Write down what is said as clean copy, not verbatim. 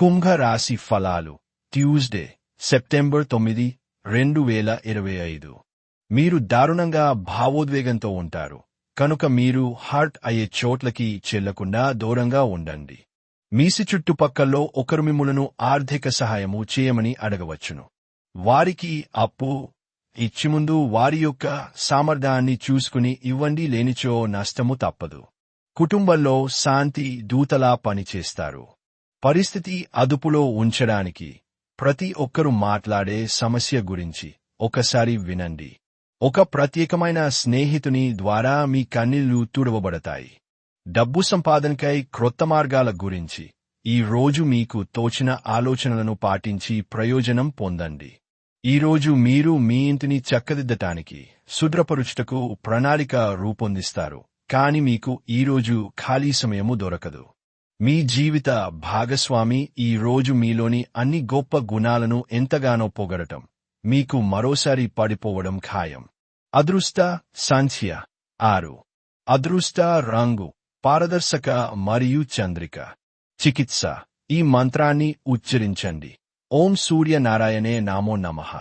కుంభ రాశి ఫలాలు Tuesday September 9, 2025. మీరు దారుణంగా భావోద్వేగంతో ఉంటారు కనుక మీరు హర్ట్ అయ్యే చోట్లకి చెల్లకుండా దూరంగా ఉండండి. మీసి చుట్టుపక్కల్లో ఒకరు మిమ్ములను ఆర్థిక సహాయము చేయమని అడగవచ్చును. వారికి అప్పు ఇచ్చి ముందు వారి యొక్క సామర్థ్యాన్ని చూసుకుని ఇవ్వండి, లేనిచో నష్టము తప్పదు. కుటుంబంలో శాంతి దూతలా పనిచేస్తారు. పరిస్థితి అదుపులో ఉంచడానికి ప్రతి ఒక్కరూ మాట్లాడే సమస్య గురించి ఒకసారి వినండి. ఒక ప్రత్యేకమైన స్నేహితుని ద్వారా మీ కన్నీళ్లు తుడవబడతాయి. డబ్బు సంపాదనకై క్రొత్త మార్గాల గురించి ఈ రోజు మీకు తోచిన ఆలోచనలను పాటించి ప్రయోజనం పొందండి. ఈరోజు మీరు మీ ఇంటిని చక్కదిద్దటానికి శుభ్రపరుచుటకు ప్రణాళిక రూపొందిస్తారు, కాని మీకు ఈరోజు ఖాళీ సమయము దొరకదు. మీ జీవిత భాగస్వామి ఈ రోజు మీలోని అన్ని గొప్ప గుణాలను ఎంతగానో పొగడటం మీకు మరోసారి పడిపోవడం ఖాయం. అదృష్ట సంఖ్య 6. అదృష్ట రంగు పారదర్శక మరియు చంద్రిక. చికిత్స. ఈ మంత్రాన్ని ఉచ్చరించండి. ఓం సూర్య నారాయణే నమో నమః.